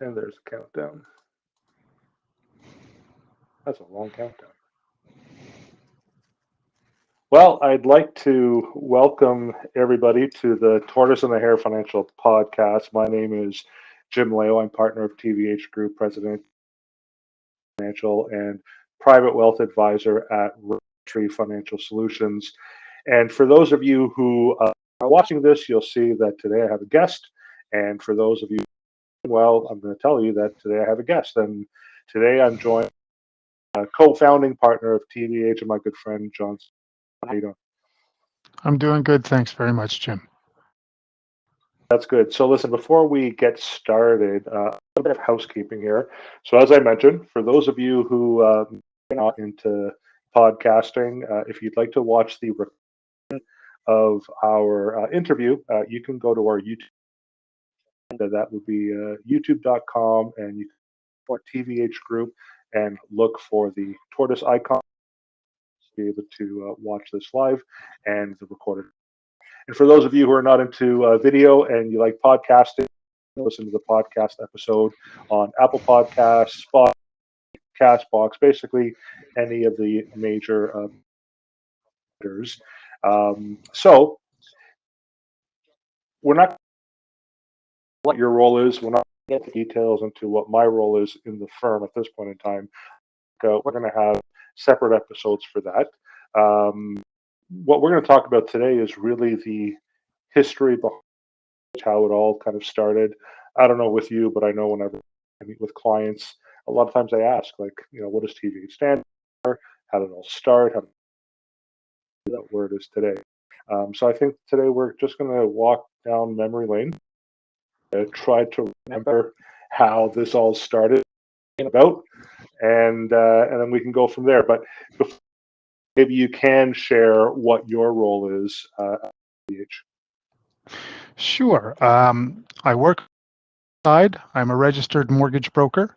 And there's a countdown. That's a long countdown. Well, I'd like to welcome everybody to the Tortoise and the Hare Financial Podcast. My name is Jim Leo. I'm partner of TvH Group, president financial and private wealth advisor at Tree Financial Solutions. And for those of you who are watching this, you'll see that today I have a guest. And for those of you, well, I'm going to tell you that today I have a guest. And today I'm joined co-founding partner of TvH and my good friend John. How you doing? I'm doing good. Thanks very much, Jim. That's good. So listen, before we get started, a bit of housekeeping here. So as I mentioned, for those of you who are not into podcasting, if you'd like to watch the recording of our interview, you can go to our YouTube. That would be youtube.com, and you can for TVH Group and look for the tortoise icon to be able to watch this live and the recorded. And for those of you who are not into video and you like podcasting, listen to the podcast episode on Apple Podcasts, Spotify, Castbox, basically any of the major vendors. So we're not what your role is. We're not going to get the details into what my role is in the firm at this point in time. We're going to have separate episodes for that. What we're going to talk about today is really the history behind how it all kind of started. I don't know with you, but I know whenever I meet with clients, a lot of times they ask, like, what does TV stand for? How did it all start? How did that where it is today? So I think today we're just going to walk down memory lane, try to remember how this all started about, and then we can go from there. But before, maybe you can share what your role is at TVH. Sure. I work side. I'm a registered mortgage broker.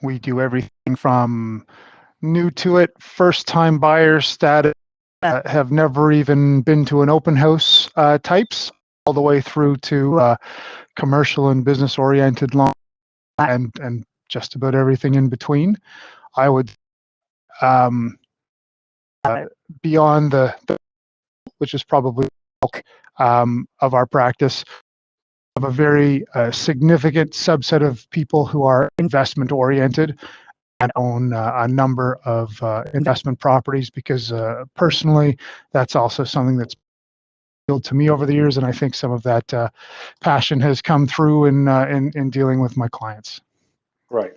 We do everything from new to it, first time buyers status, have never even been to an open house types, all the way through to commercial and business oriented loans and just about everything in between. I would um, beyond the which is probably of our practice, of a very significant subset of people who are investment oriented and own a number of investment properties, because personally, that's also something that's appealed to me over the years, and I think some of that passion has come through in dealing with my clients. Right.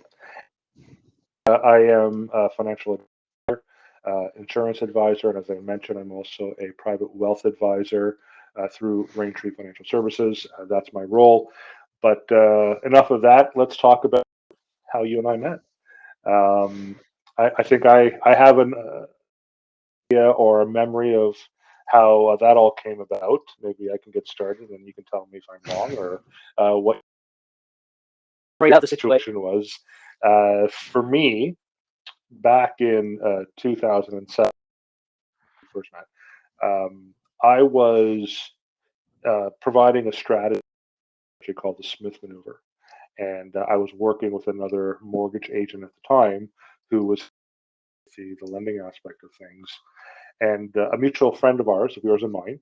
I am a financial advisor, insurance advisor, and as I mentioned, I'm also a private wealth advisor through Raintree Financial Services. That's my role. But enough of that. Let's talk about how you and I met. Um, I think I have an idea or a memory of how that all came about. Maybe I can get started, and you can tell me if I'm wrong or what right now the situation was. For me, back in 2007, first met, I was providing a strategy called the Smith Maneuver. And I was working with another mortgage agent at the time who was the lending aspect of things. And a mutual friend of ours, of yours and mine,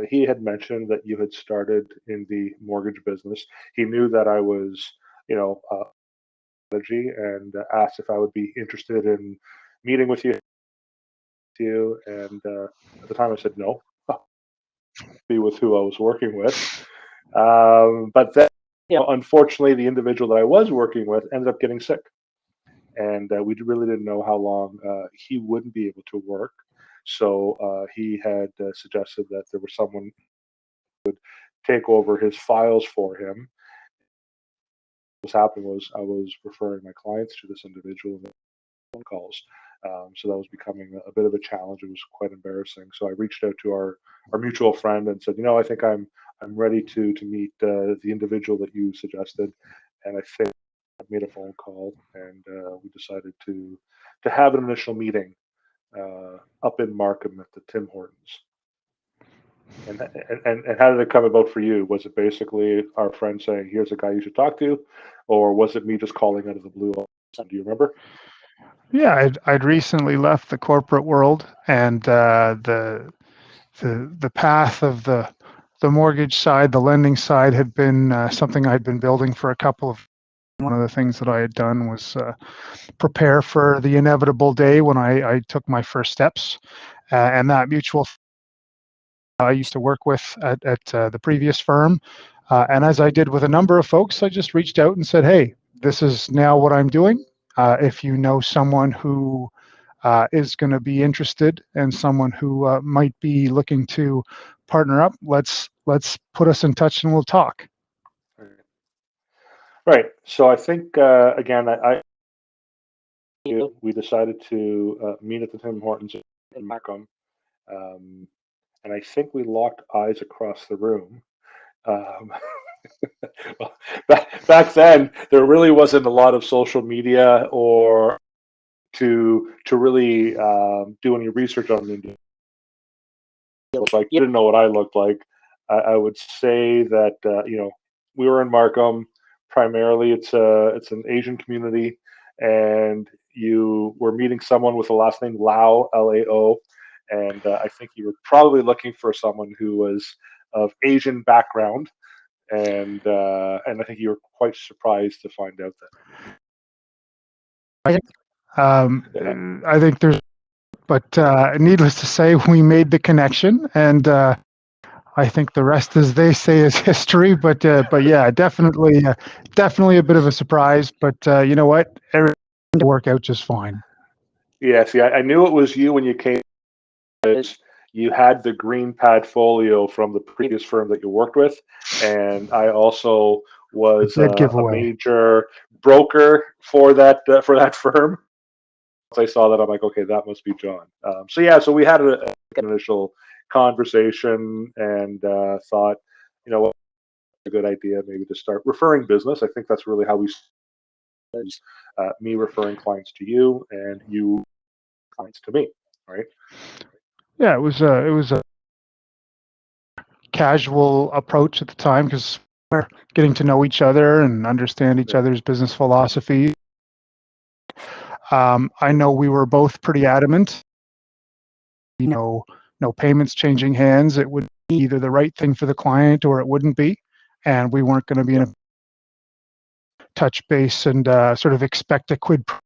he had mentioned that you had started in the mortgage business. He knew that I was, strategy, and asked if I would be interested in meeting with you. And at the time, I said no, be with who I was working with. But then, unfortunately, the individual that I was working with ended up getting sick, and we really didn't know how long he wouldn't be able to work. So he had suggested that there was someone who would take over his files for him. What was happening was I was referring my clients to this individual and phone calls. So that was becoming a bit of a challenge. It was quite embarrassing. So I reached out to our mutual friend and said, I think I'm ready to meet the individual that you suggested. And I think I made a phone call, and we decided to have an initial meeting up in Markham at the Tim Hortons. And how did it come about for you? Was it basically our friend saying, "Here's a guy you should talk to," or was it me just calling out of the blue? Do you remember? Yeah, I'd recently left the corporate world, and the path of the mortgage side, the lending side, had been something I'd been building for a couple of. One of the things that I had done was prepare for the inevitable day when I took my first steps, and that mutual I used to work with at the previous firm. And as I did with a number of folks, I just reached out and said, "Hey, this is now what I'm doing. If you know someone who is going to be interested and someone who might be looking to partner up, let's put us in touch and we'll talk." Right. So I think again, we decided to meet at the Tim Hortons in Markham, um, and I think we locked eyes across the room. Um, well, back then, there really wasn't a lot of social media or to really do any research on India. Like, you didn't know what I looked like. I would say that we were in Markham. Primarily, it's an Asian community, and you were meeting someone with the last name Lao, Lao, and I think you were probably looking for someone who was of Asian background, and I think you were quite surprised to find out that. I think there's, but needless to say, we made the connection, and I think the rest, as they say, is history. But yeah, definitely a bit of a surprise. But you know what? Everything worked out just fine. Yeah, see, I knew it was you when you came. You had the green pad folio from the previous firm that you worked with, and I also A was dead a giveaway. major broker for that firm. Once I saw that, I'm like, okay, that must be John. So yeah, so we had an initial conversation and thought, you know, what a good idea maybe to start referring business. I think that's really how we started, me referring clients to you and you clients to me, right? Yeah, it was a casual approach at the time because we're getting to know each other and understand each Yeah. other's business philosophy. I know we were both pretty adamant. No payments changing hands. It would be either the right thing for the client or it wouldn't be, and we weren't going to be in Yeah. a touch base and sort of expect a quid pro.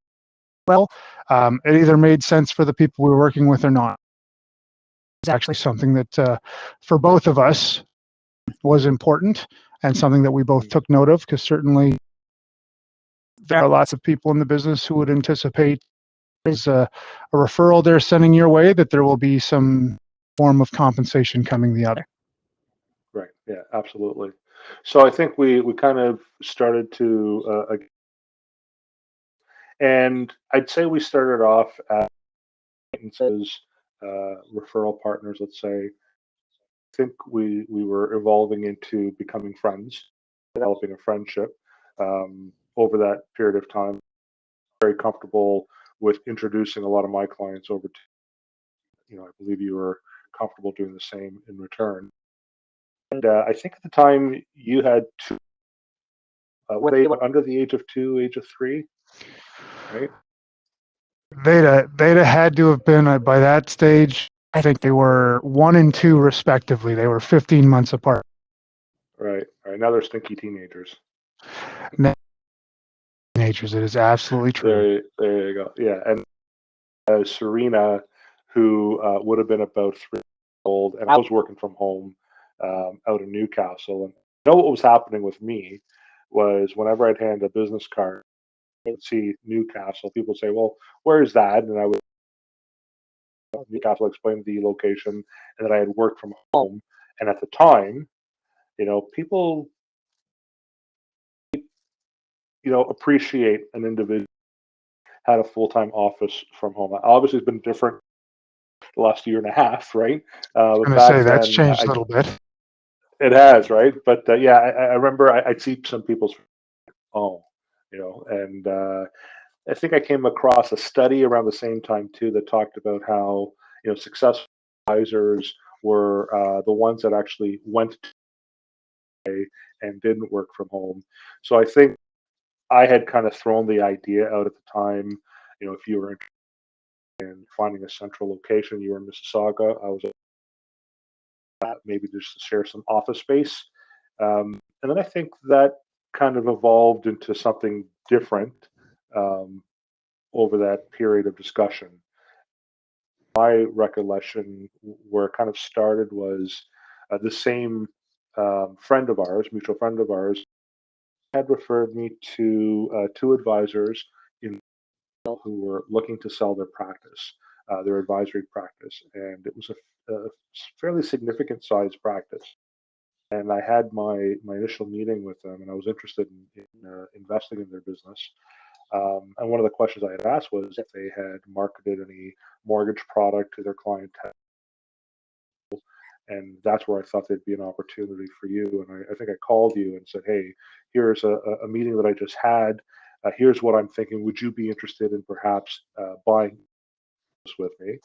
Well, it either made sense for the people we were working with or not. It's actually something that for both of us was important and something that we both took note of because certainly there are lots of people in the business who would anticipate as a referral they're sending your way that there will be some form of compensation coming the other. Right. Yeah, absolutely. So I think we kind of started to, and I'd say we started off as acquaintances, referral partners. Let's say. I think we were evolving into becoming friends, developing a friendship. Over that period of time, very comfortable with introducing a lot of my clients over to I believe you were comfortable doing the same in return. And I think at the time you had two, were they under the age of two, age of three, right? They'd have had to have been by that stage. I think they were 1 and 2 respectively. They were 15 months apart. Right. All right. Now they're stinky teenagers. Teenagers, it is absolutely true. There you go. Yeah. And Serena, who would have been about 3 years old, and I was working from home out in Newcastle. And what was happening with me was whenever I'd hand a business card, I would see Newcastle. People would say, "Well, where's that?" And I would Newcastle explain the location, and that I had worked from home. And at the time, people, appreciate an individual had a full time office from home. Obviously, it's been different the last year and a half, right? I'm But going to say back that's then, changed a little bit. it has, right? But yeah, I remember I'd see some people's home, and I think I came across a study around the same time too that talked about how successful advisors were the ones that actually went and didn't work from home. So I think I had kind of thrown the idea out at the time. If you were interested in finding a central location, you were in Mississauga. I was maybe just to share some office space. And then I think that kind of evolved into something different um, over that period of discussion. My recollection, where it kind of started, was the same friend of ours, mutual friend of ours, had referred me to two advisors in who were looking to sell their practice, their advisory practice, and it was a fairly significant size practice. And I had my initial meeting with them, and I was interested in investing in their business. And one of the questions I had asked was if they had marketed any mortgage product to their clientele, and that's where I thought there'd be an opportunity for you. And I think I called you and said, "Hey, here's a meeting that I just had. Here's what I'm thinking. Would you be interested in perhaps buying this with me?"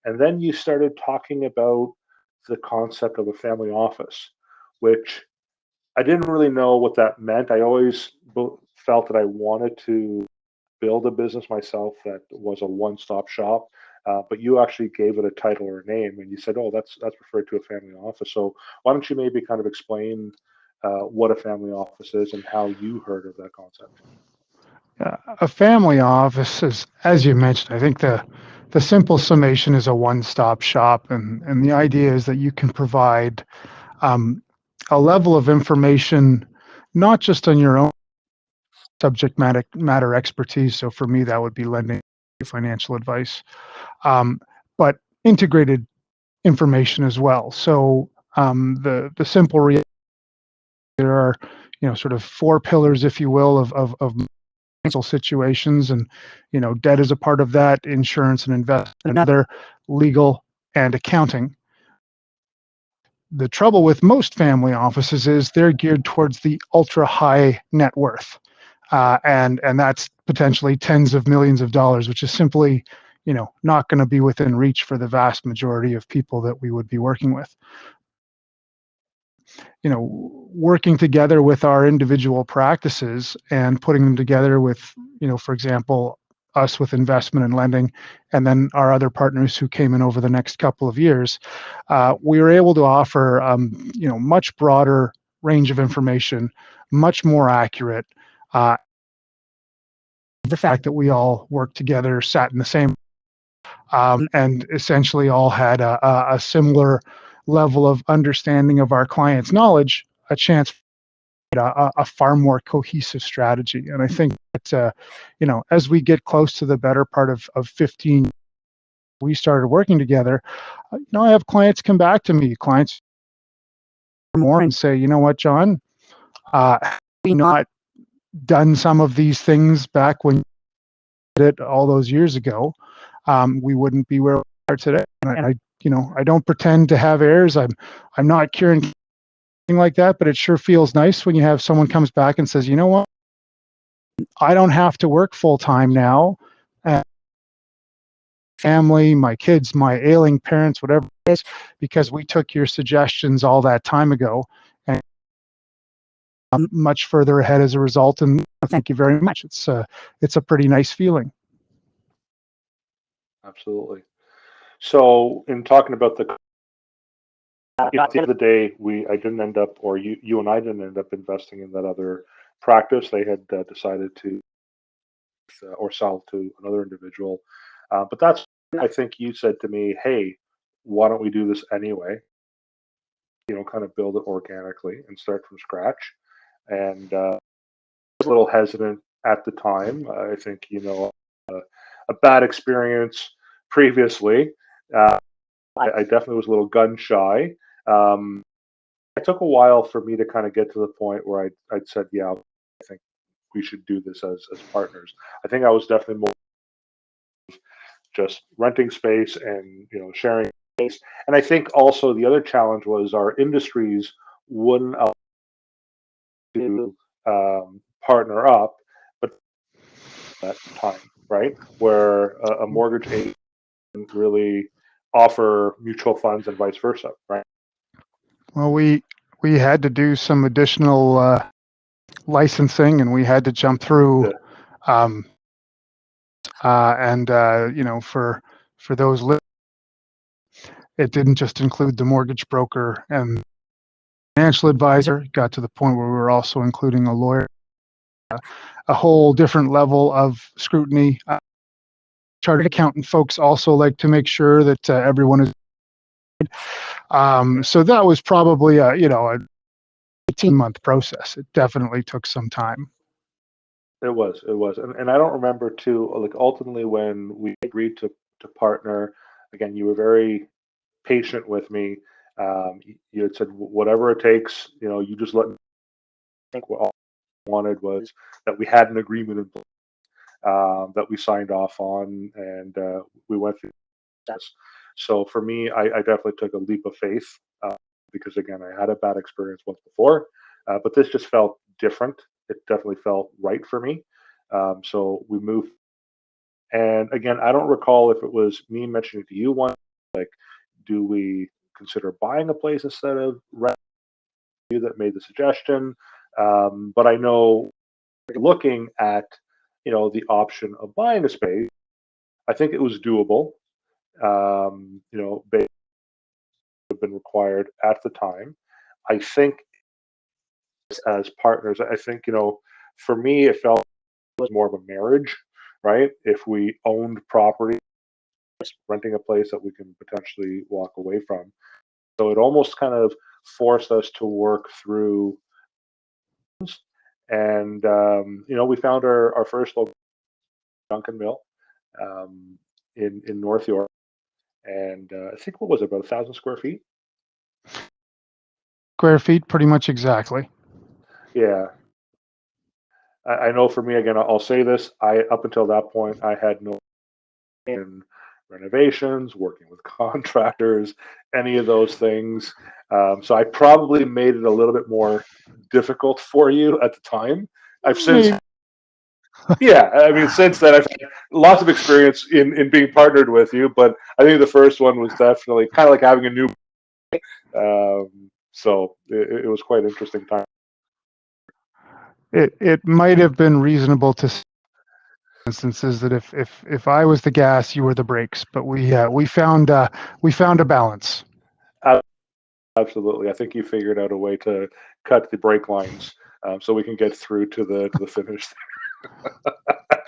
And then you started talking about the concept of a family office, which I didn't really know what that meant. I always felt that I wanted to build a business myself that was a one-stop shop. But you actually gave it a title or a name, and you said, "Oh, that's referred to a family office." So why don't you maybe kind of explain what a family office is and how you heard of that concept? A family office is, as you mentioned, I think the simple summation is a one-stop shop, and the idea is that you can provide um, a level of information, not just on your own subject matter expertise. So for me, that would be lending financial advice, um, but integrated information as well. So the simple there are sort of four pillars, if you will, of financial situations, and debt is a part of that, insurance and investment, another, legal and accounting. The trouble with most family offices is they're geared towards the ultra high net worth, and that's potentially tens of millions of dollars, which is simply not going to be within reach for the vast majority of people that we would be working with. Working together with our individual practices and putting them together with, for example, us with investment and lending, and then our other partners who came in over the next couple of years, we were able to offer, much broader range of information, much more accurate. Uh, the fact that we all worked together, sat in the same, and essentially all had a similar level of understanding of our clients' knowledge, a chance a far more cohesive strategy. And I think that, as we get close to the better part of 15, we started working together, I have clients come back to me, clients more, and say, "You know what, John, we not done some of these things back when you did it all those years ago, we wouldn't be where we are today." And I don't pretend to have heirs. I'm not curing like that, but it sure feels nice when you have someone comes back and says, "You know what? I don't have to work full time now. And family, my kids, my ailing parents, whatever it is, because we took your suggestions all that time ago, and I'm much further ahead as a result. And thank you very much." It's a pretty nice feeling. Absolutely. So, in talking about at the end of the day, I didn't end up, or you and I didn't end up investing in that other practice. They had decided to or sell to another individual. But that's, I think you said to me, "Hey, why don't we do this anyway? Kind of build it organically and start from scratch." And I was a little hesitant at the time. I think, a bad experience previously. Uh, I definitely was a little gun shy. Um, it took a while for me to kind of get to the point where I'd said, "Yeah, I think we should do this as partners." I think I was definitely more just renting space and sharing space. And I think also the other challenge was our industries wouldn't allow to partner up, but that time, right, where a mortgage agent really offer mutual funds and vice versa, right? Well, we had to do some additional licensing, and we had to jump through. Yeah, Um, and you know, for those, it didn't just include the mortgage broker and financial advisor. It got to the point where we were also including a lawyer, a whole different level of scrutiny. Chartered accountant folks also like to make sure that everyone is. So that was probably a, you know, a 18-month process. It definitely took some time. it was, and I don't remember too. Like ultimately, when we agreed to partner, again, you were very patient with me. You had said whatever it takes. You just let me think. What all I wanted was that we had an agreement in place, that we signed off on, and we went through this. So for me, I definitely took a leap of faith, because again, I had a bad experience once before, but this just felt different. It definitely felt right for me. So we moved, and again, I don't recall if it was me mentioning to you one, like, do we consider buying a place instead of renting? You that made the suggestion, but I know looking at the option of buying a space, I think it was doable. Based have been required at the time. I think as partners, I think for me it felt was more of a marriage, right? If we owned property, renting a place that we can potentially walk away from. So it almost kind of forced us to work through, and we found our first local Duncan Mill, um, in North York, and I think what was it, about 1,000 square feet? Square feet, pretty much exactly. Yeah, I know for me again. I'll say this: I up until that point, I had no in renovations, working with contractors, any of those things. So I probably made it a little bit more difficult for you at the time. I've since, Maybe. yeah, I mean, since then I've had lots of experience in being partnered with you, but I think the first one was definitely kind of like having a new. So it was quite an interesting time. It might have been reasonable to instances that if I was the gas, you were the brakes, but we found a balance. Absolutely, I think you figured out a way to cut the brake lines, so we can get through to the finish.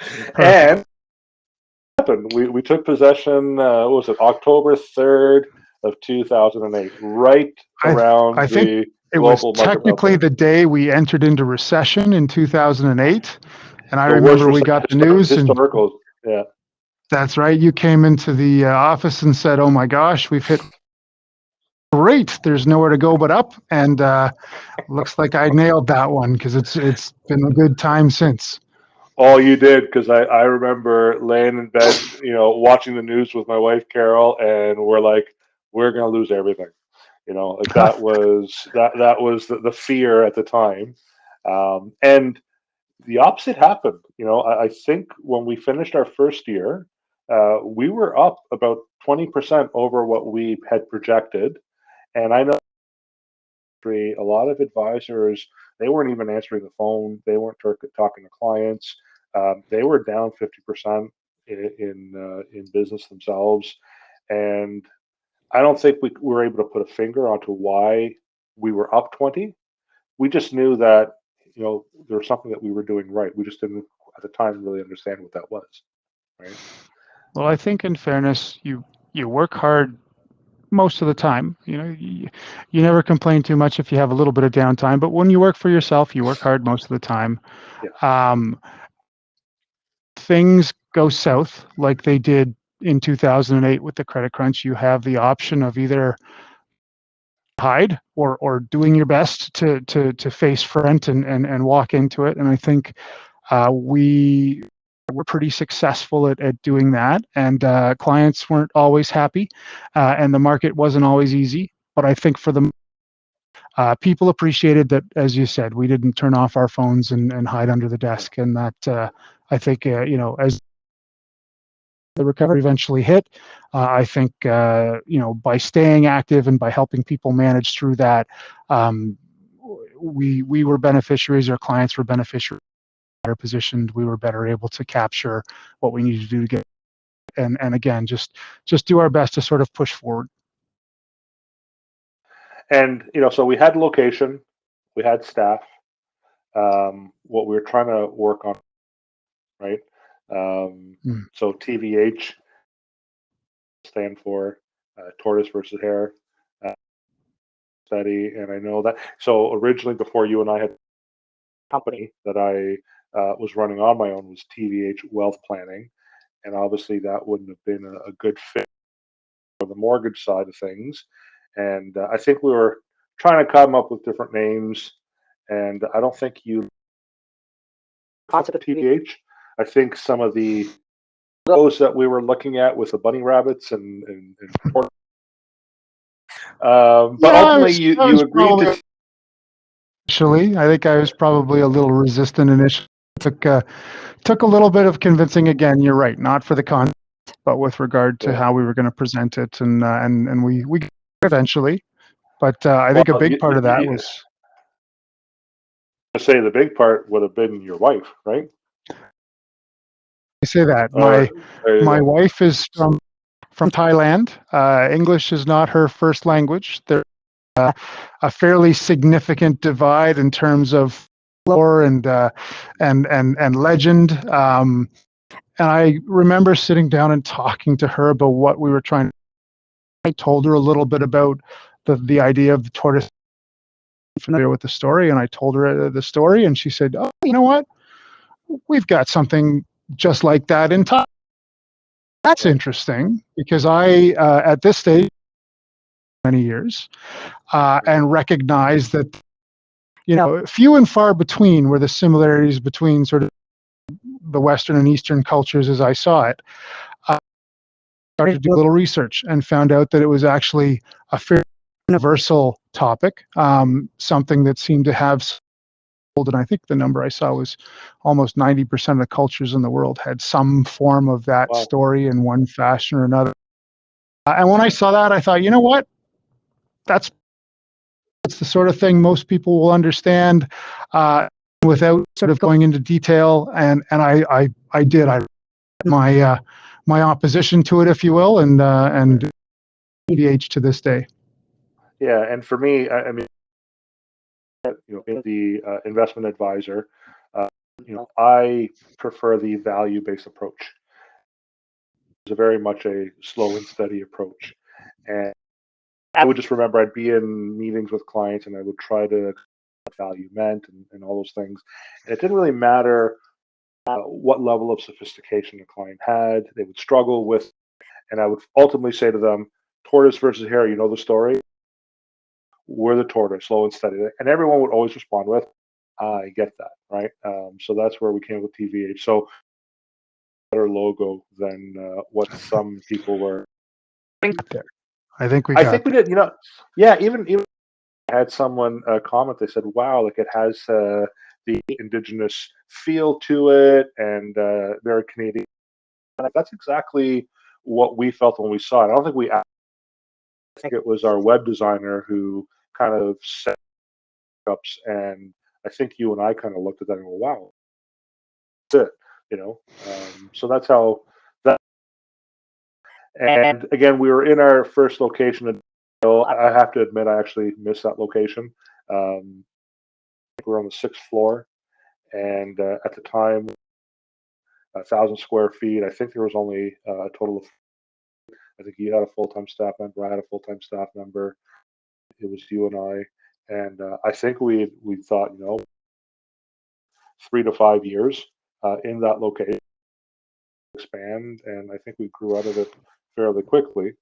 Perfect. And happened. We took possession. What was it, October 3rd of 2008, right I around I think the it was global market technically meltdown. the day we entered into recession in 2008, and I The worst remember we got the news, and historical. Yeah. that's right. You came into the office and said, "Oh my gosh, we've hit great. There's nowhere to go but up." And looks like I nailed that one because it's been a good time since. All you did, because I remember laying in bed, watching the news with my wife Carol, and we're like, we're gonna lose everything. Like that was the fear at the time, and the opposite happened. I think when we finished our first year, we were up about 20% over what we had projected. And I know a lot of advisors, they weren't even answering the phone. They weren't talking to clients. They were down 50% in business themselves. And I don't think we were able to put a finger onto why we were up 20. We just knew that there was something that we were doing right. We just didn't at the time really understand what that was, right? Well, I think in fairness, you work hard most of the time. You never complain too much if you have a little bit of downtime, but when you work for yourself, you work hard most of the time. Yes. Um, Things go south like they did in 2008 with the credit crunch. You have the option of either hide or doing your best to face front and walk into it. And I think we were pretty successful at doing that. And clients weren't always happy, and the market wasn't always easy. But I think for the people appreciated that, as you said, we didn't turn off our phones and hide under the desk, and that I think as the recovery eventually hit. I think by staying active and by helping people manage through that, we were beneficiaries. Our clients were beneficiaries. Better positioned. We were better able to capture what we needed to do to get. And again, just do our best to sort of push forward. And so we had location, we had staff. What we were trying to work on, right? Mm. So TvH stand for tortoise versus hare uh, study, and I know that. So originally, before you and I had a company that I was running on my own was TvH Wealth Planning, and obviously that wouldn't have been a good fit for the mortgage side of things. And I think we were trying to come up with different names, and I don't think you concept of TvH. I think some of the those that we were looking at with the bunny rabbits and but Yeah, ultimately I you was agreed probably to. initially. I think I was probably a little resistant initially. Took a little bit of convincing. Again, you're right. Not for the content, but with regard to Yeah. how we were going to present it, and we eventually. But I think a Well, big part of that was. say the big part would have been your wife, right? I say that Or there you my go. wife is from Thailand. English is not her first language. There's a fairly significant divide in terms of lore and legend. And I remember sitting down and talking to her about what we were trying to. I told her a little bit about the idea of the tortoise, familiar with the story, and I told her the story, and she said, "Oh, you know what? We've got something just like that in Thailand." That's Yeah. interesting because I, at this stage, many years, Mhm. and recognize that few and far between were the similarities between sort of the Western and Eastern cultures as I saw it. I started to do a little research and found out that it was actually a fairly universal topic, something that seemed to have, and I think the number I saw was almost 90% of the cultures in the world had some form of that Wow. story in one fashion or another. And when I saw that, I thought, you know what? That's it's the sort of thing most people will understand without sort of going into detail. And I did. I my my opposition to it, if you will, and TvH to this day. Yeah, and for me, I mean, in the investment advisor, uh, I prefer the value-based approach. It's a very much a slow and steady approach, and I would just remember I'd be in meetings with clients and I would try to what value meant and all those things. And it didn't really matter what level of sophistication the client had. They would struggle with, and I would ultimately say to them, tortoise versus hare, you know the story? We're the tortoise, slow and steady. And everyone would always respond with, I get that, right? So that's where we came with TVH. So better logo than what some people were. There, I think we I got think we there. did, yeah, even I had someone comment. They said, "Wow, like it has the indigenous feel to it, and very Canadian." And that's exactly what we felt when we saw it. I don't think we. I think it was our web designer who kind of set ups, and I think you and I kind of looked at that and go, "Wow, that's it," you know. So that's how that. And again, we were in our first location. I have to admit, I actually missed that location. We were on the sixth floor, and at the time 1,000 square feet. I think there was only a total of. I think you had a full time staff member. I had a full time staff member. It was you and I, and I think we thought 3 to 5 years in that location expand, and I think we grew out of it fairly quickly.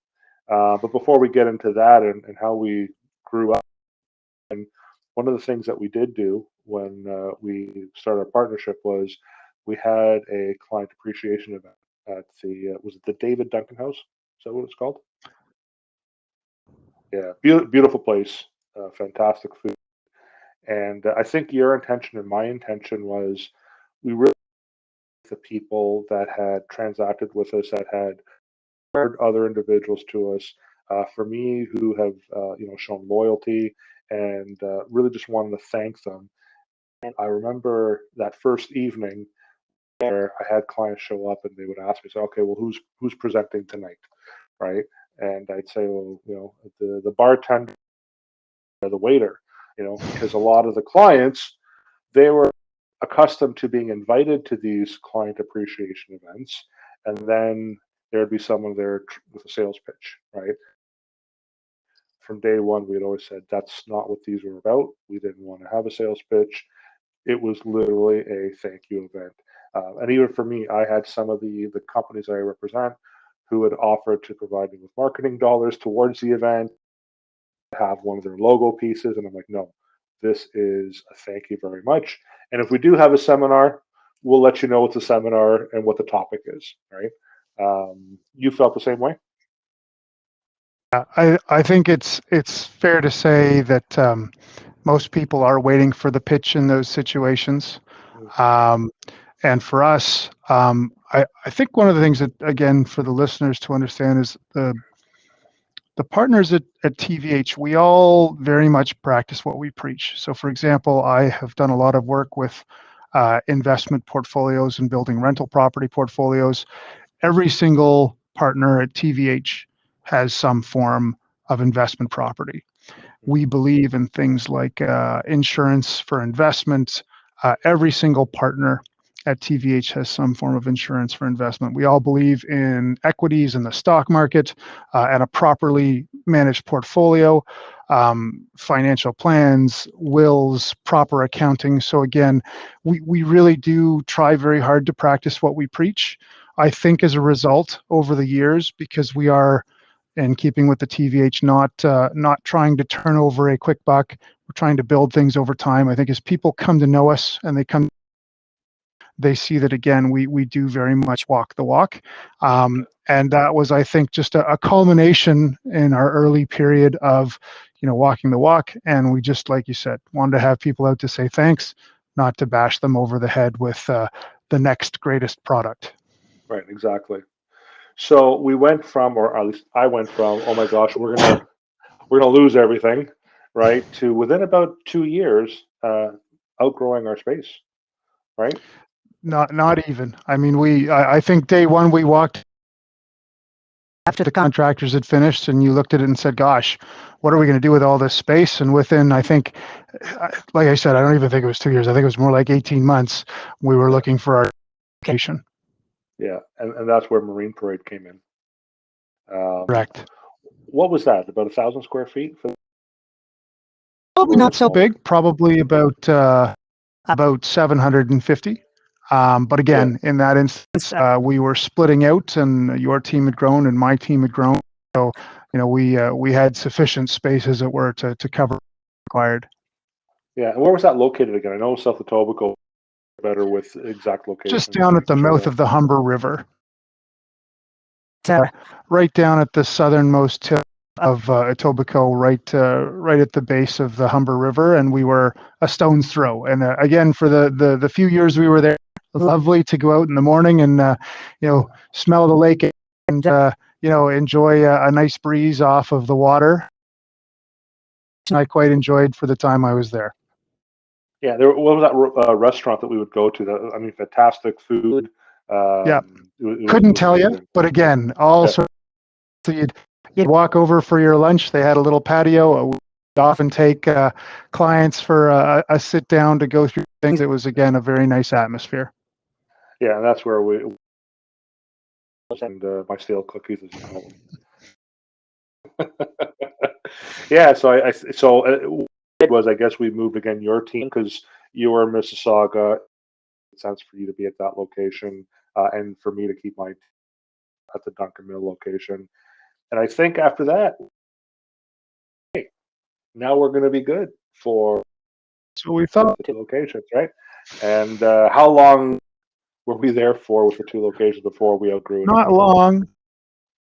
But before we get into that and how we grew up, and one of the things that we did do when we started our partnership was we had a client appreciation event at the was it the David Duncan House? Is that what it's called? Yeah, beautiful place, fantastic food, and I think your intention and my intention was we really the people that had transacted with us, that had referred other individuals to us. For me, who have shown loyalty and really just wanted to thank them. And I remember that first evening where I had clients show up and they would ask me, say, okay, well, who's presenting tonight, right? And I'd say, well, the bartender, or the waiter, because a lot of the clients, they were accustomed to being invited to these client appreciation events, and then there'd be someone there with a sales pitch, right? From day one, we had always said that's not what these were about. We didn't want to have a sales pitch. It was literally a thank you event. And even for me, I had some of the companies I represent who had offered to provide me with marketing dollars towards the event, have one of their logo pieces, and I'm like, no, this is a thank you very much. And if we do have a seminar, we'll let you know what's a seminar and what the topic is, right? You felt the same way? I think it's fair to say that most people are waiting for the pitch in those situations. Mm. Um, and for us, I think one of the things that, again, for the listeners to understand is the partners at TvH, we all very much practice what we preach. So, for example, I have done a lot of work with investment portfolios and building rental property portfolios. Every single partner at TvH has some form of investment property. We believe in things like insurance for investment. Every single partner at TvH has some form of insurance for investment. We all believe in equities in the stock market and a properly managed portfolio, financial plans, wills, proper accounting. So again, we really do try very hard to practice what we preach. I think as a result over the years, because we are in keeping with the TvH, not trying to turn over a quick buck. We're trying to build things over time. I think as people come to know us and they see that again, we do very much walk the walk. And that was, I think, just a culmination in our early period of, walking the walk. And we just, like you said, wanted to have people out to say thanks, not to bash them over the head with the next greatest product. Right, exactly. So we went from, or at least I went from, oh my gosh, we're gonna lose everything, right, to within about 2 years, outgrowing our space, right? Not even. I mean, I think day one we walked after the contractors had finished, and you looked at it and said, "Gosh, what are we going to do with all this space?" And within, I think, like I said, I don't even think it was 2 years. I think it was more like 18 months. We were Yeah, looking for our location. yeah, and that's where Marine Parade came in. Um, Correct. what was that? About 1,000 square feet, Probably or a little not so smaller? big. Probably about 750. But Yeah, again, in that instance, we were splitting out, and your team had grown, and my team had grown. So, we had sufficient space, as it were, to cover required. yeah. And where was that located again? I know South Etobicoke better with exact Just locations, down but you at can the share mouth that. of the Humber River, right down at the southernmost tip of Etobicoke, right at the base of the Humber River, and we were a stone's throw. And again, for the few years we were there, it was lovely to go out in the morning and smell the lake and enjoy a nice breeze off of the water. I quite enjoyed for the time I was there. Yeah, what was that restaurant that we would go to? That, I mean, fantastic food. Yeah, It couldn't was tell you, amazing. but again, all Yeah, sorts. So you'd walk over for your lunch. They had a little patio. We'd often take clients for a sit down to go through things. It was again a very nice atmosphere. yeah, and that's where we and my stale cookies, as you call them. Yeah, so it was, I guess, we moved again your team because you were in Mississauga. It made sense for you to be at that location, and for me to keep my at the Duncan Mill location. And I think after that, now we're going to be good for So we thought the two locations, right? And how long were we there for with the two locations before we outgrew it not again? long,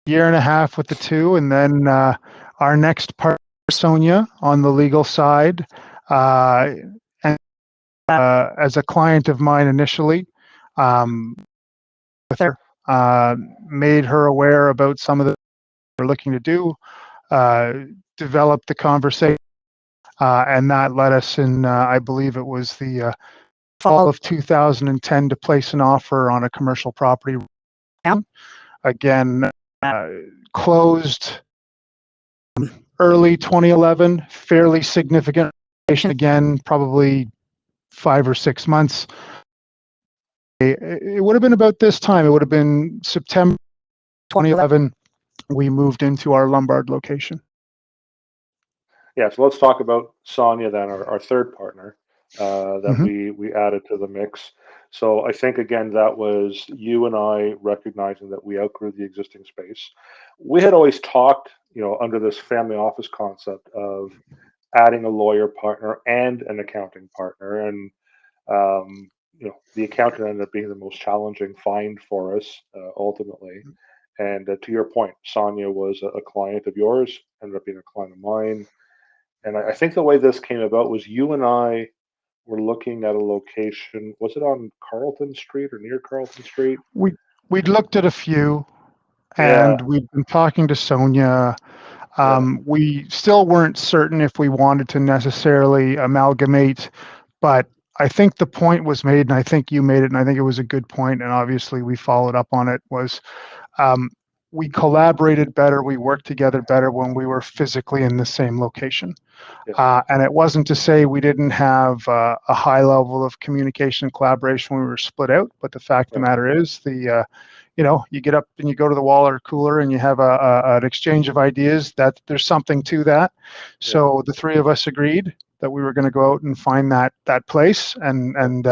year and a half with the two, and then our next partner, Sonia, on the legal side, uh, and as a client of mine initially. with her, made her aware about some of the things we're looking to do, developed the conversation, and that led us in, I believe it was the fall of 2010 to place an offer on a commercial property. Again, closed early 2011, fairly significant. Again, probably 5 or 6 months. It would have been about this time. It would have been September 2011. We moved into our Lombard location. Yeah, so let's talk about Sonia then, our third partner that Mhm. we added to the mix. So I think again that was you and I recognizing that we outgrew the existing space. We had always talked, under this family office concept of adding a lawyer partner and an accounting partner, and the accountant ended up being the most challenging find for us ultimately. And to your point, Sonia was a client of yours, ended up being a client of mine. And I think the way this came about was you and I were looking at a location. Was it on Carlton Street or near Carlton Street? We we'd looked at a few, Yeah, and we'd been talking to Sonia. yeah, We still weren't certain if we wanted to necessarily amalgamate, but I think the point was made, and I think you made it, and I think it was a good point, and obviously we followed up on it, was um, we collaborated better, we worked together better when we were physically in the same location. yeah, And it wasn't to say we didn't have a high level of communication and collaboration when we were split out, but the fact of the right, matter is, you get up and you go to the water cooler and you have an exchange of ideas. That there's something to that. yeah, So the three of us agreed that we were going to go out and find that place, yeah, and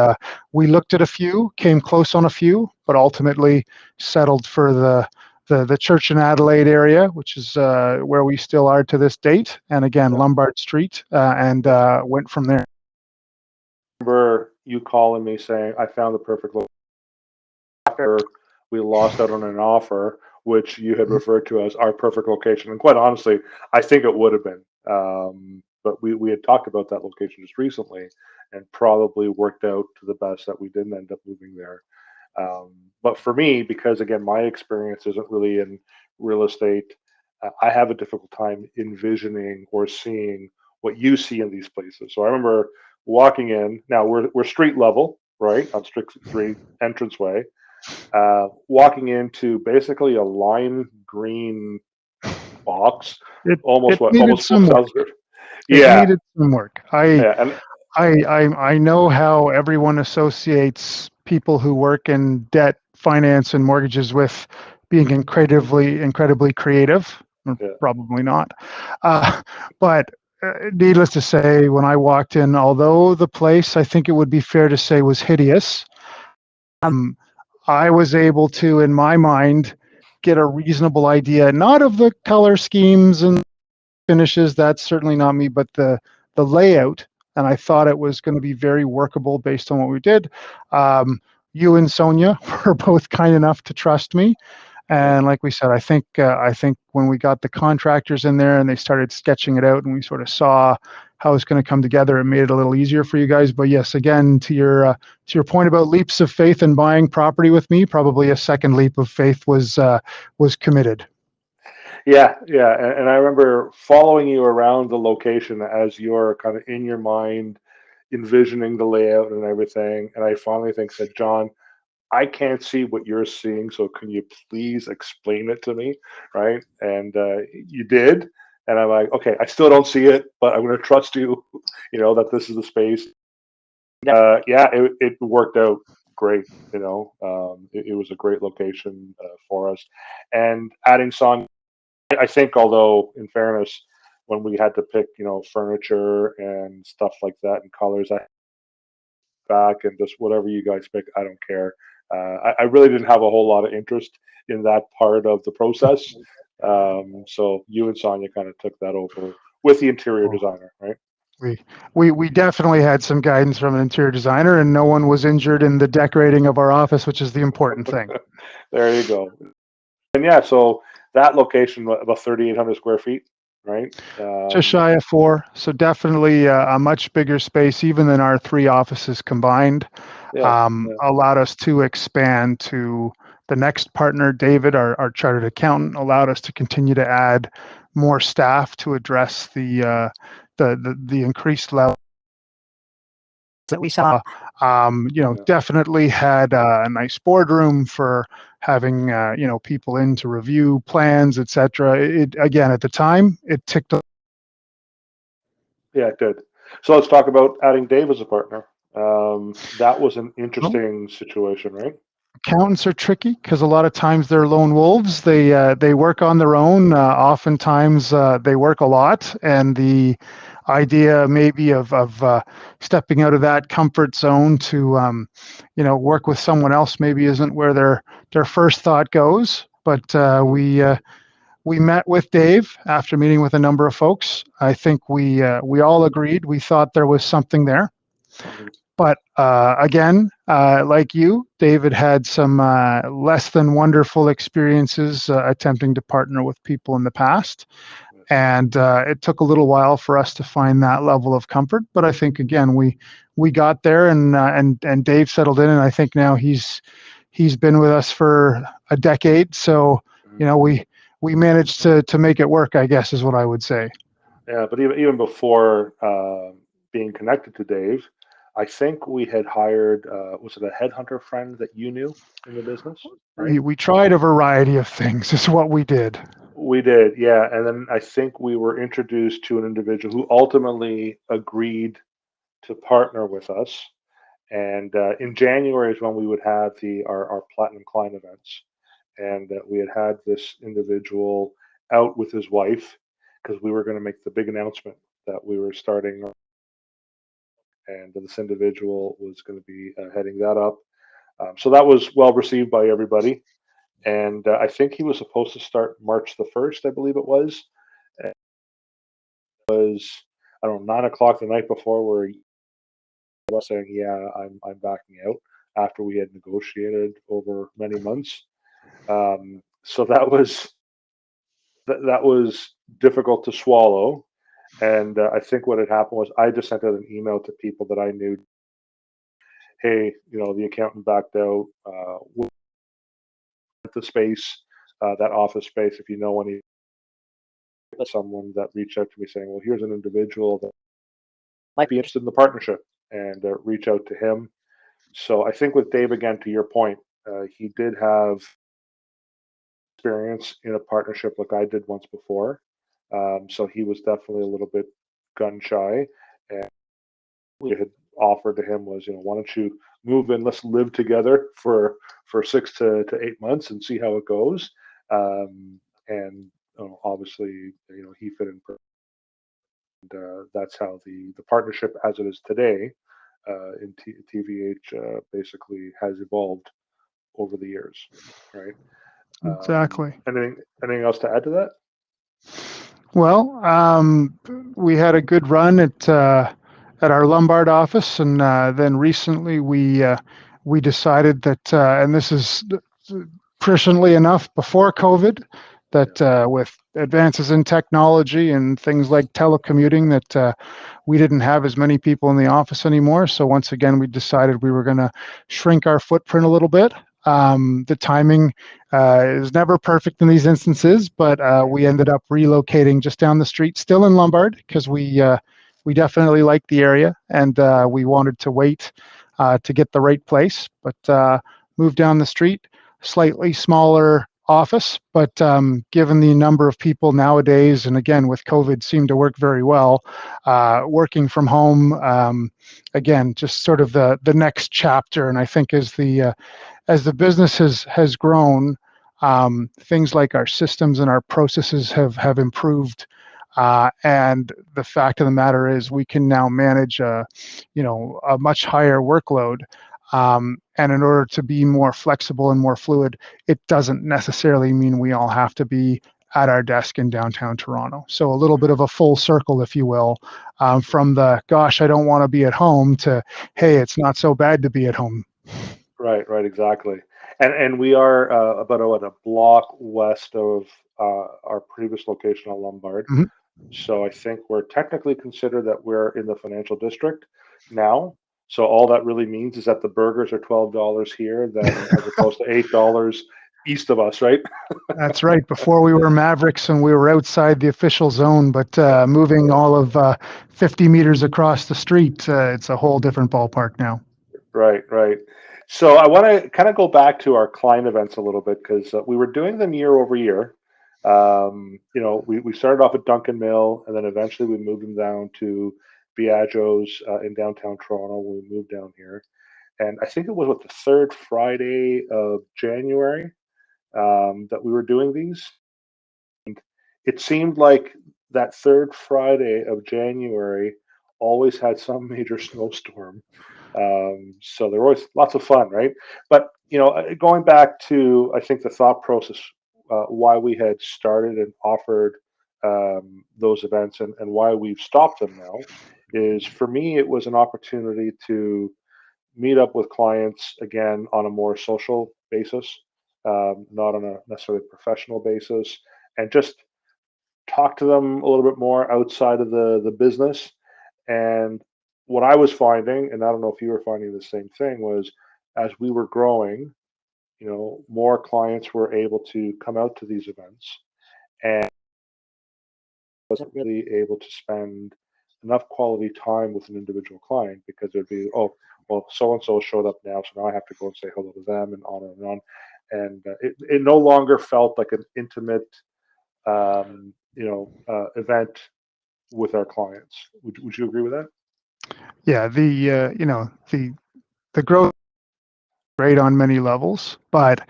we looked at a few, came close on a few, but ultimately settled for the Church in Adelaide area, which is where we still are to this date, and again yeah. Lombard Street, and Yeah. went from there. Remember you calling me saying I found the perfect location after we lost out on an offer, which you had referred to as our perfect location. And quite honestly, I think it would have been. But we had talked about that location just recently and probably worked out to the best that we didn't end up moving there. But for me, because again, my experience isn't really in real estate, I have a difficult time envisioning or seeing what you see in these places. So I remember walking in. Now we're street level, right, on Strict Street entranceway. Walking into basically a lime green box, It almost it what needed almost some work. sounds good. It Yeah, needed some work. I yeah, and I, I know how everyone associates people who work in debt, finance, and mortgages with being incredibly creative. yeah, Probably not, but needless to say, when I walked in, although the place I think it would be fair to say was hideous, um, I was able to, in my mind, get a reasonable idea, not of the color schemes and finishes. That's certainly not me, but the layout. And I thought it was going to be very workable based on what we did. You and Sonia were both kind enough to trust me, yeah. and like we said, I think when we got the contractors in there and they started sketching it out, and we sort of saw how it's going to come together, it made it a little easier for you guys. But yes, again, to your point about leaps of faith in buying property with me, probably a second leap of faith was committed. Yeah, yeah, and I remember following you around the location as you're kind of in your mind envisioning the layout and everything. And I finally think said, John, I can't see what you're seeing, so can you please explain it to me, right? And you did, and I'm like, okay, I still don't see it, but I'm going to trust you, that this is the space. Yeah, it worked out great. It was a great location for us, and adding Son, I think, although in fairness, when we had to pick, furniture and stuff like that and colors, I back and just whatever you guys pick, I don't care. I really didn't have a whole lot of interest in that part of the process. So you and Sonia kind of took that over with the interior Oh, designer, right? we, we definitely had some guidance from an interior designer, and no one was injured in the decorating of our office, which is the important thing. There you go. And yeah, so that location about 3,800 square feet, right? Just shy of 4, so definitely a much bigger space even than our 3 offices combined. Yeah, yeah, allowed us to expand to the next partner. David, our chartered accountant, allowed us to continue to add more staff to address the increased level that we saw. yeah. Definitely had a nice boardroom for having people in to review plans, etc. It again at the time it ticked. Yeah, it did. So let's talk about adding Dave as a partner. That was an Well, interesting situation, right? accountants are tricky because a lot of times they're lone wolves. They work on their own. Oftentimes they work a lot, and the idea maybe of stepping out of that comfort zone to work with someone else maybe isn't where their first thought goes. But we met with Dave after meeting with a number of folks. I think we all agreed. We thought there was something there. Mhm. But again, like you, David had some less than wonderful experiences attempting to partner with people in the past. Yes. And it took a little while for us to find that level of comfort. But I think again we got there, and Dave settled in, and I think now he's been with us for a decade. So Mhm. you know we managed to make it work, I guess, is what I would say. Yeah, but even before being connected to Dave, I think we had hired, was it a headhunter friend that you knew in the business, right? We tried a variety of things. Is what we did. We did, yeah. And then I think we were introduced to an individual who ultimately agreed to partner with us. And in January is when we would have our Platinum Client events. And we had this individual out with his wife because we were going to make the big announcement that we were starting, and this individual was going to be heading that up. So that was well received by everybody. And I think he was supposed to start March the 1st, I believe it was. And it was, I don't know, 9 o'clock the night before, where he was saying, "Yeah, I'm backing out," after we had negotiated over many months. So that was difficult to swallow. And I think what had happened was I just sent out an email to people that I knew. Hey, the accountant backed out. With the space, that office space, if you know any, someone that reached out to me saying, "Well, here's an individual that might be interested in the partnership," and reach out to him. So I think with Dave, again, to your point, he did have experience in a partnership like I did once before. So he was definitely a little bit gun shy. And we had offered to him was, why don't you move in? Let's live together for 6 to 8 months and see how it goes. And obviously, he fit in perfect. And that's how the partnership, as it is today, in TVH, basically has evolved over the years, right? Exactly. Anything else to add to that? Well, we had a good run at our Lombard office, and then recently we decided that, and this is presciently enough before COVID, Yeah. that with advances in technology and things like telecommuting, that we didn't have as many people in the office anymore. So once again, we decided we were going to shrink our footprint a little bit. The timing is never perfect in these instances, but Right. we ended up relocating just down the street, still in Lombard, because we definitely liked the area, and Yeah. we wanted to wait to get the right place. But moved down the street, slightly smaller office, but given the number of people nowadays, and again with COVID, seemed to work very well. Working from home, again, just sort of the next chapter, and I think as the business has grown, things like our systems and our processes have improved. And the fact of the matter is, we can now manage a much higher workload. And in order to be more flexible and more fluid, it doesn't necessarily mean we all have to be at our desk in downtown Toronto. So a little bit of a full circle, if you will, from the gosh, I don't want to be at home to Yeah. hey, it's not so bad to be at home. Right. Right. Exactly. And we are about a block west of our previous location on Lombard. Mhm. So I think we're technically considered that we're in the financial district now. So all that really means is that the burgers are $12 here, then as opposed to $8 east of us, right? That's right. Before we were Mavericks and we were outside the official zone, but moving all of 50 meters across the street, it's a whole different ballpark now. Right, right. So I want to kind of go back to our client events a little bit because we were doing them year over year. We started off at Duncan Mill, and then eventually we moved them down to Biagio's in downtown Toronto when we moved down here. And I think it was the third Friday of January that we were doing these. It seemed like that third Friday of January always had some major snowstorm. So there were always lots of fun, right? But going back to I think the thought process why we had started and offered those events and why we've stopped them now is for me it was an opportunity to meet up with clients again on a more social basis, not on a necessarily professional basis, and just talk to them a little bit more outside of the business. And what I was finding, and I don't know if you were finding the same thing, was as we were growing, more clients were able to come out to these events and wasn't really able to spend enough quality time with an individual client because there'd be, oh, well, so and so showed up now, so now I have to go and say hello to them and on and on. And it no longer felt like an intimate, event with our clients. Would you agree with that? Yeah, the growth is great on many levels, but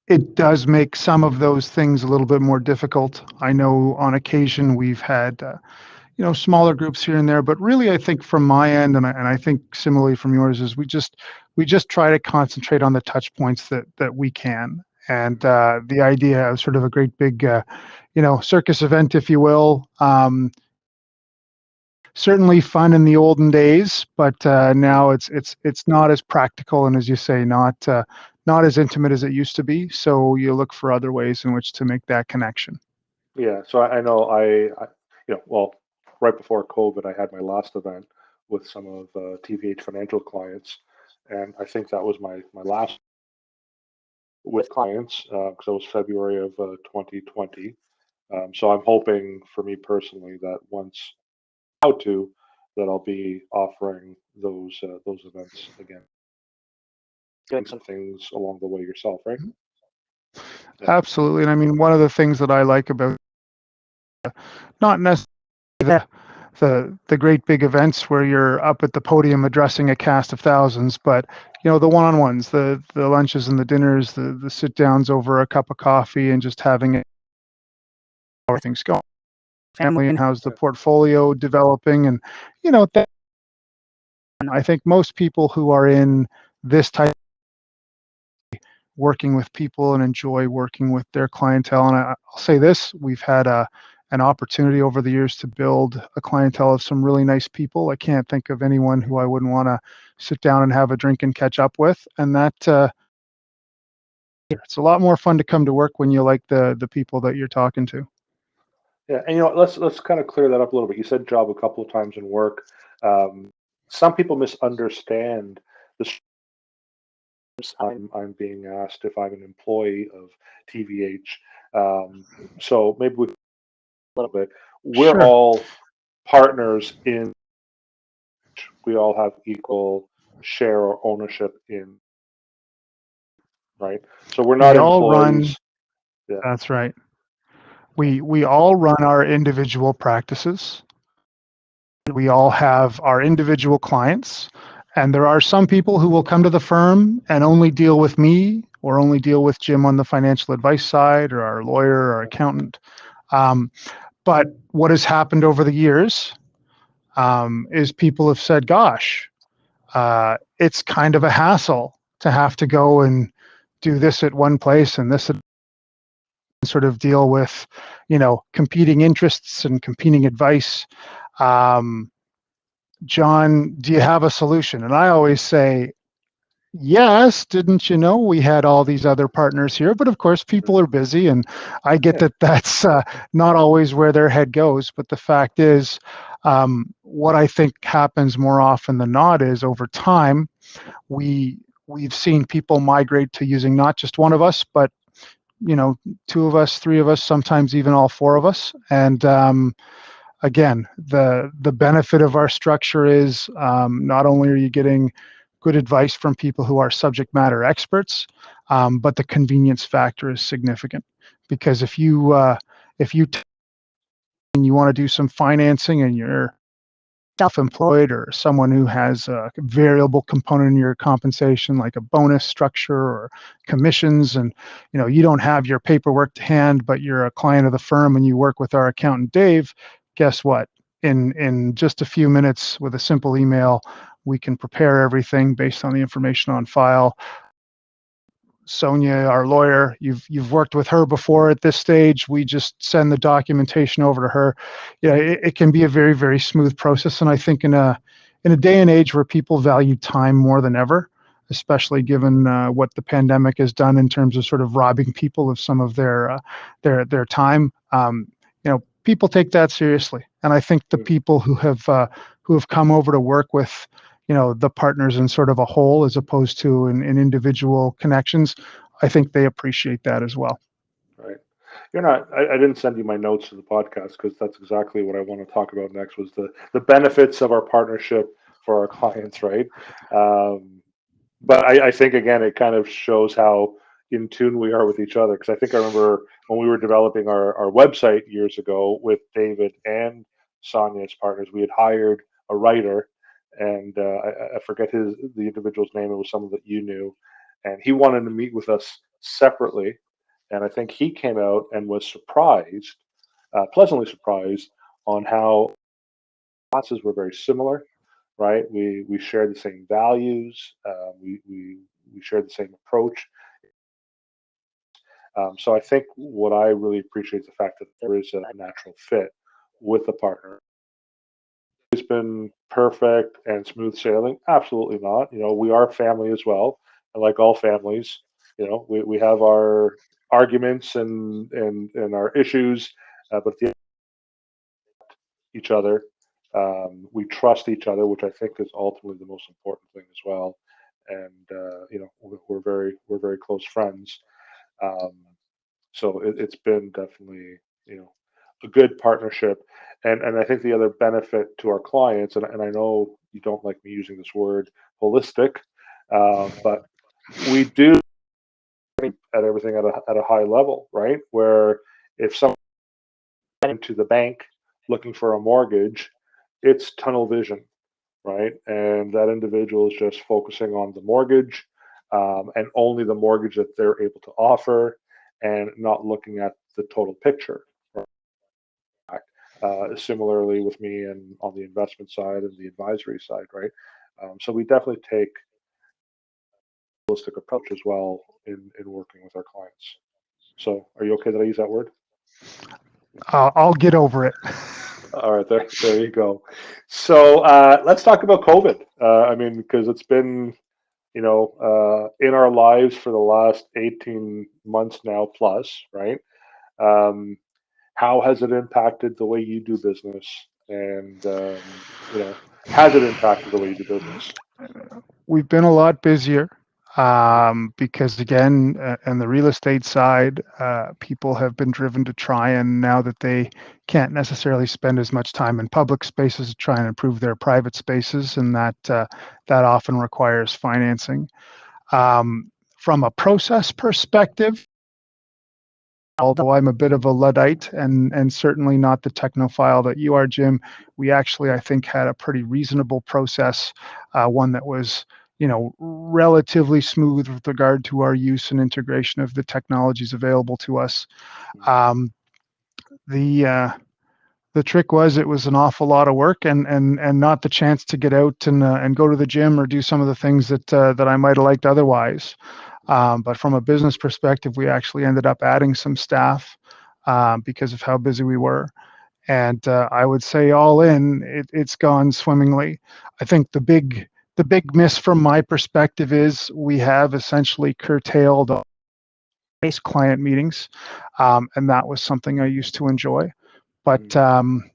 it does make some of those things a little bit more difficult. I know on occasion we've had smaller groups here and there, but really I think from my end, and I think similarly from yours, is we just try to concentrate on the touch points that we can. And the idea of sort of a great big circus event, if you will. Certainly fun in the olden days, but now it's not as practical and, as you say, not as intimate as it used to be. So you look for other ways in which to make that connection. Yeah. So I know well, right before COVID, I had my last event with some of TvH financial clients, and I think that was my last with clients because it was February of 2020. So I'm hoping for me personally that once how to that I'll be offering those events again. Doing some things along the way yourself, right? Yeah. Absolutely, and I mean one of the things that I like about not necessarily the great big events where you're up at the podium addressing a cast of thousands, but the one-on-ones, the lunches and the dinners, the sit downs over a cup of coffee and just having it, how are things going, family, and how's the portfolio developing, and that, I think most people who are in this type working with people and enjoy working with their clientele. And I'll say this, we've had an opportunity over the years to build a clientele of some really nice people. I can't think of anyone who I wouldn't want to sit down and have a drink and catch up with. And that it's a lot more fun to come to work when you like the people that you're talking to. Yeah, and let's kind of clear that up a little bit. You said job a couple of times in work. Some people misunderstand the. I'm being asked if I'm an employee of TVH. So maybe we a little bit. We're Sure. all partners in. We all have equal share or ownership in, right? So we're not We all run, employees. Yeah. that's right. We all run our individual practices. We all have our individual clients, and there are some people who will come to the firm and only deal with me or only deal with Jim on the financial advice side or our lawyer or accountant. But what has happened over the years is people have said, gosh, it's kind of a hassle to have to go and do this at one place and this at sort of deal with, competing interests and competing advice. John, do you have a solution? And I always say, yes, didn't you know we had all these other partners here? But of course, people are busy, and I get Yeah. that that's not always where their head goes. But the fact is, What I think happens more often than not is over time, we've seen people migrate to using not just one of us, but two of us, three of us, sometimes even all four of us. And again, the benefit of our structure is not only are you getting good advice from people who are subject matter experts, but the convenience factor is significant. Because if you want to do some financing and you're self-employed or someone who has a variable component in your compensation like a bonus structure or commissions, and you don't have your paperwork to hand but you're a client of the firm and you work with our accountant Dave, guess what? In just a few minutes with a simple email, we can prepare everything based on the information on file. Sonia, our lawyer, you've worked with her before at this stage. We just send the documentation over to her. It can be a very, very smooth process. And I think in a day and age where people value time more than ever, especially given what the pandemic has done in terms of sort of robbing people of some of their time, people take that seriously. And I think the people who have come over to work with the partners in sort of a whole as opposed to in individual connections, I think they appreciate that as well. Right. You're not. I didn't send you my notes to the podcast because that's exactly what I want to talk about next. Was the benefits of our partnership for our clients, right? But I think again, it kind of shows how in tune we are with each other. Because I think I remember when we were developing our website years ago with David and Sonia as partners, we had hired a writer, and I forget the individual's name. It was someone that you knew, and he wanted to meet with us separately. And I think he came out and was surprised, pleasantly surprised, on how classes were very similar, right? We shared the same values, we shared the same approach. So I think what I really appreciate is the fact that there is a natural fit with the partner. It's been perfect and smooth sailing. Absolutely not. We are family as well, and like all families, we have our arguments and our issues, but at the end, each other. We trust each other, which I think is ultimately the most important thing as well. And we're very close friends. Um, so it's been definitely a good partnership, and I think the other benefit to our clients, and I know you don't like me using this word holistic, but we do at everything at a high level, right? Where if someone into the bank looking for a mortgage, it's tunnel vision, right? And that individual is just focusing on the mortgage, and only the mortgage that they're able to offer, and not looking at the total picture. Similarly with me and on the investment side and the advisory side, right? So we definitely take a holistic approach as well in working with our clients. So are you okay that I use that word? I'll get over it. All right, there you go. So let's talk about COVID. I mean, because it's been in our lives for the last 18 months now plus, right? Um, how has it impacted the way you do business? And has it impacted the way you do business? We've been a lot busier because, again, on the real estate side, people have been driven to try, and now that they can't necessarily spend as much time in public spaces to try and improve their private spaces, and that often requires financing. From a process perspective, although I'm a bit of a Luddite and certainly not the technophile that you are, Jim, we actually, I think, had a pretty reasonable process, one that was, relatively smooth with regard to our use and integration of the technologies available to us. Um, the trick was it was an awful lot of work and not the chance to get out and go to the gym or do some of the things that I might have liked otherwise. But from a business perspective, we actually ended up adding some staff because of how busy we were. And I would say all in, it's gone swimmingly. I think the big miss from my perspective is we have essentially curtailed base client meetings, and that was something I used to enjoy. But Mm.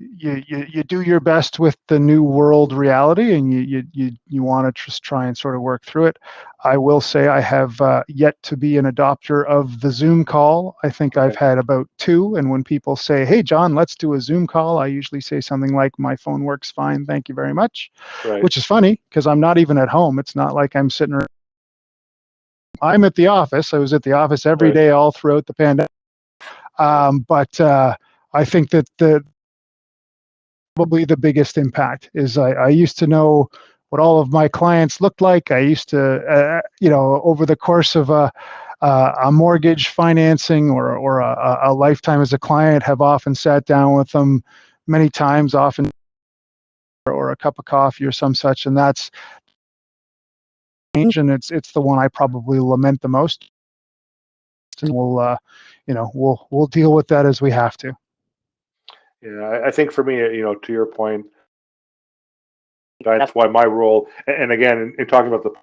you do your best with the new world reality, and you want to just try and sort of work through it. I will say I have yet to be an adopter of the Zoom call. I think I've Okay. had about two, and when people say, "Hey, John, let's do a Zoom call," I usually say something like, "My phone works fine, thank you very much," Right. which is funny because I'm not even at home. It's not like I'm sitting around. I'm at the office. I was at the office every Right. day all throughout the pandemic. Yeah. But I think that the probably the biggest impact is I used to know what all of my clients looked like. I used to, over the course of a mortgage financing or a lifetime as a client, have often sat down with them many times, often or a cup of coffee or some such, and that's change, and it's the one I probably lament the most. And we'll deal with that as we have to. Yeah. I think for me, to your point, that's why my role, and again, in talking about the,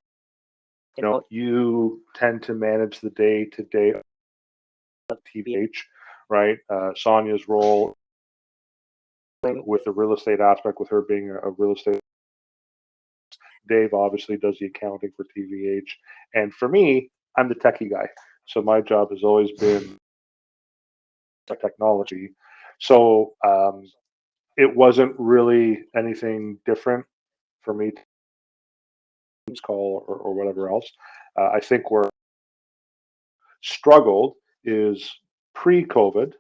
you tend to manage the day to day of TvH, right? Sonia's role with the real estate aspect, with her being a real estate. Dave obviously does the accounting for TvH, and for me, I'm the techie guy. So my job has always been technology. So it wasn't really anything different for me to call or whatever else. I think where struggled is pre-COVID.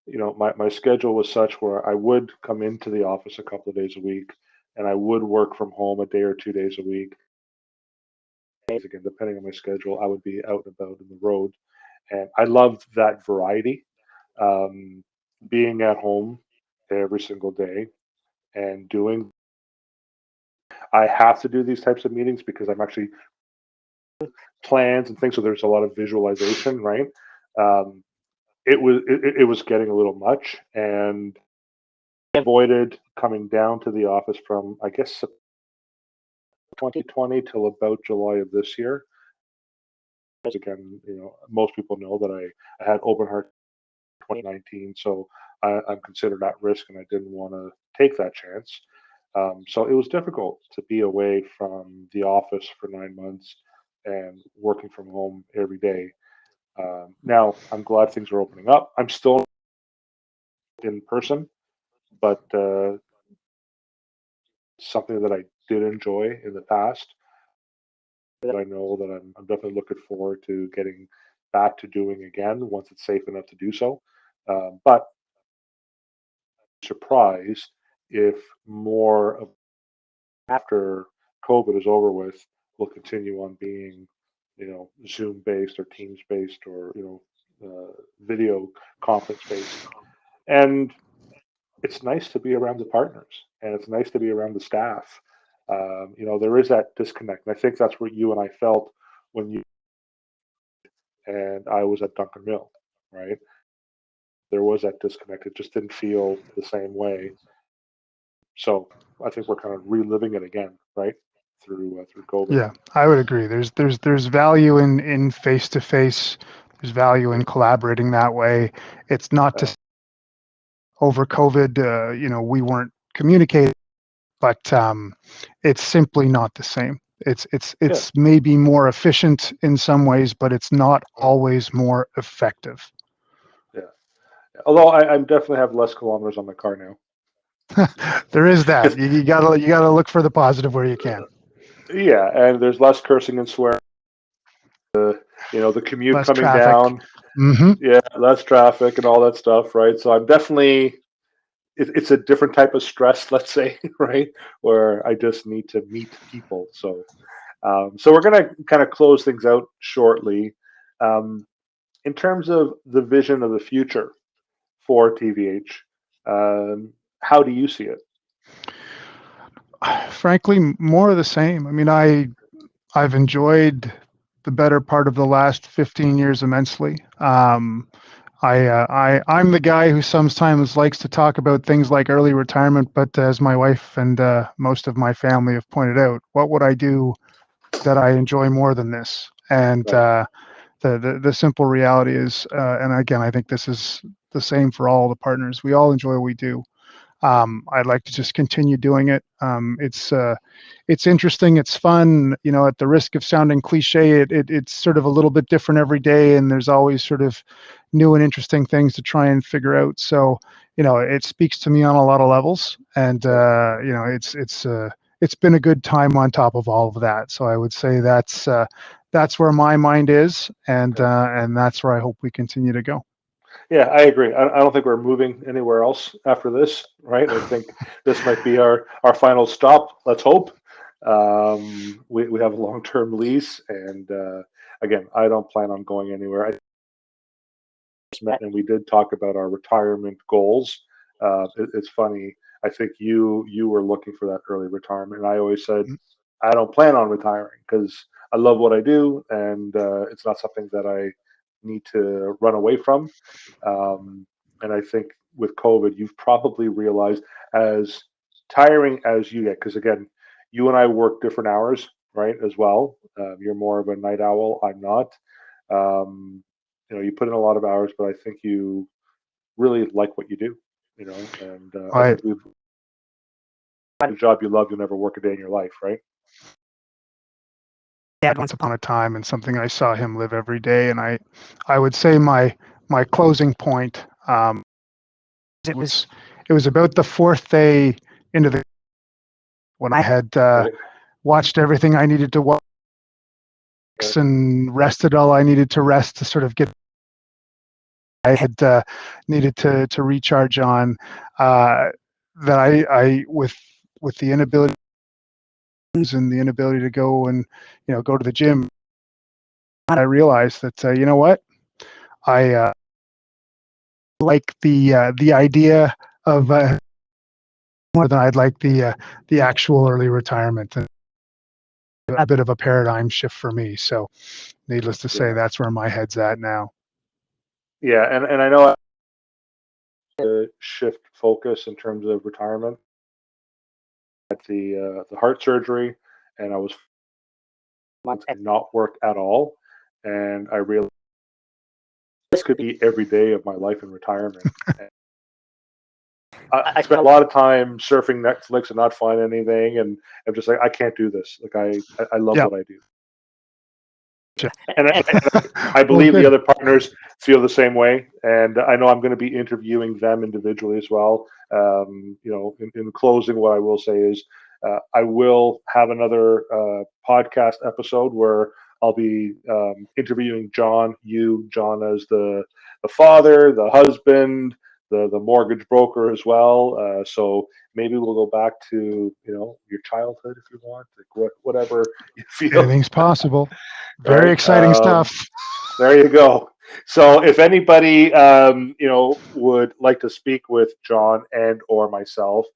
My schedule was such where I would come into the office a couple of days a week, and I would work from home a day or 2 days a week. Again, depending on my schedule, I would be out and about in the road, and I loved that variety. Um, Being at home every single day and doing. I have to do these types of meetings because I'm actually plans and things. So there's a lot of visualization, right? Um, it was getting a little much, and avoided coming down to the office from, I guess, 2020 till about July of this year. Again, most people know that I had open heart 2019, so I'm considered at risk, and I didn't want to take that chance. So it was difficult to be away from the office for 9 months and working from home every day. Now I'm glad things are opening up. I'm still in person, but something that I did enjoy in the past. That I know that I'm definitely looking forward to getting back to doing again once it's safe enough to do so. But surprised if more of after COVID is over with will continue on being, Zoom based or Teams based or video conference based. And it's nice to be around the partners, and it's nice to be around the staff. There is that disconnect, and I think that's what you and I felt when you and I was at Duncan Mill, right? There was that disconnect. It just didn't feel the same way. So I think we're kind of reliving it again, right? Through COVID. Yeah, I would agree. There's value in face to face. There's value in Yeah. collaborating that way. It's not to Uh, say over COVID, we weren't communicating, but it's simply not the same. yeah. It's maybe more efficient in some ways, but it's not always more effective. Yeah. Although I'm definitely have less kilometers on my car now. There is that. 'Cause, You gotta look for the positive where you can. yeah, and there's less cursing and swearing. The commute Less coming traffic. down. Hmm. Yeah, less traffic and all that stuff, right? So I'm definitely it's a different type of stress, let's say, right? Where I just need to meet people. So we're gonna kind of close things out shortly. Um, in terms of the vision of the future for TVH, how do you see it? Frankly, more of the same. I mean, I've enjoyed the better part of the last 15 years immensely. I'm the guy who sometimes likes to talk about things like early retirement, but as my wife and most of my family have pointed out, what would I do that I enjoy more than this? And Right. the simple reality is, and again, I think this is the same for all the partners. We all enjoy what we do. I'd like to just continue doing it. It's interesting. It's fun. You know, at the risk of sounding cliche, it's sort of a little bit different every day, and there's always sort of new and interesting things to try and figure out. So, you know, it speaks to me on a lot of levels, and you know, it's been a good time on top of all of that. So I would say that's where my mind is, and that's where I hope we continue to go. Yeah, I agree. I don't think we're moving anywhere else after this, right? I think this might be our final stop. Let's hope. We have a long term lease, and again, I don't plan on going anywhere. I just met and we did talk about our retirement goals. It's funny. I think you were looking for that early retirement, and I always said I don't plan on retiring because I love what I do, and it's not something that I need to run away from. And I think with COVID, you've probably realized as tiring as you get, because again, you and I work different hours, right? As well, you're more of a night owl. I'm not. Um, you know, you put in a lot of hours, but I think you really like what you do. You know, and I I think we've a job you love, you'll never work a day in your life, right? had once upon a time, and something I saw him live every day. And I would say my closing point, it was it was about the fourth day into the when I had Right, watched everything I needed to watch right. and rested all I needed to rest to sort of get. I had needed to recharge on that. I with the inability and the inability to go and go to the gym. I realized that you know what I like the idea of more than I'd like the actual early retirement. And a bit of a paradigm shift for me. So, needless to say, Yeah, that's where my head's at now. yeah, and I know I had to shift focus in terms of retirement at the heart surgery, and I was to not work at all, and I realized this could be every day of my life in retirement. And I spent a lot of time surfing Netflix and not find anything, and I'm just like, I can't do this. Like I love Yeah. what I do, and I Well, believe the good. other partners feel the same way. And I know I'm going to be interviewing them individually as well. You know, in closing, what I will say is I will have another podcast episode where I'll be interviewing John as the father, the husband, the mortgage broker as well. So maybe we'll go back to your childhood if you want, like whatever you feel, Anything's possible. Very right? exciting stuff. There you go. So if anybody would like to speak with John and or myself,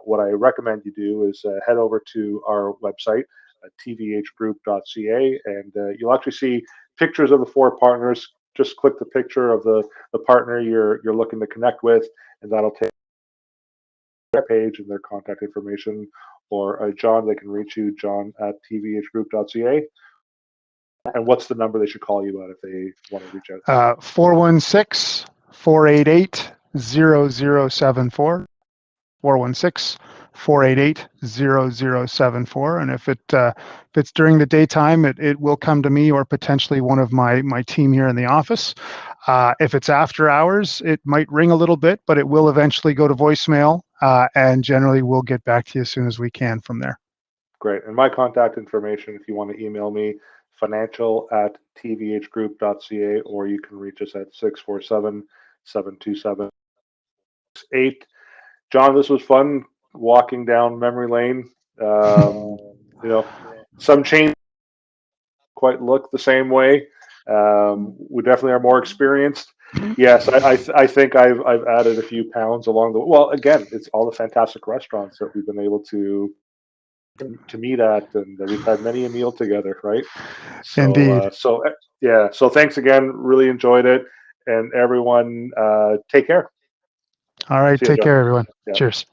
what I recommend you do is head over to our website, tvhgroup.ca, and you'll actually see pictures of the four partners. Just click the picture of the partner you're looking to connect with, and that'll take their page and their contact information. Or John, they can reach you, John at tvhgroup.ca. And what's the number they should call you at if they want to reach out? 416 488 0074. 416 488 0074. And if it's during the daytime, it will come to me or potentially one of my team here in the office. If it's after hours, it might ring a little bit, but it will eventually go to voicemail, and generally we'll get back to you as soon as we can from there. Great. And my contact information, if you want to email me, financial at tvhgroup.ca, or you can reach us at 647-727-8. John, this was fun walking down memory lane. You know, some change quite look the same way. We definitely are more experienced. Yes, I think I've added a few pounds along the. Well, again, it's all the fantastic restaurants that we've been able to meet at, and we've had many a meal together, right? So, Indeed. yeah. So thanks again. Really enjoyed it, and everyone, take care. All right. See you, Take John. care, everyone. Yeah. Cheers.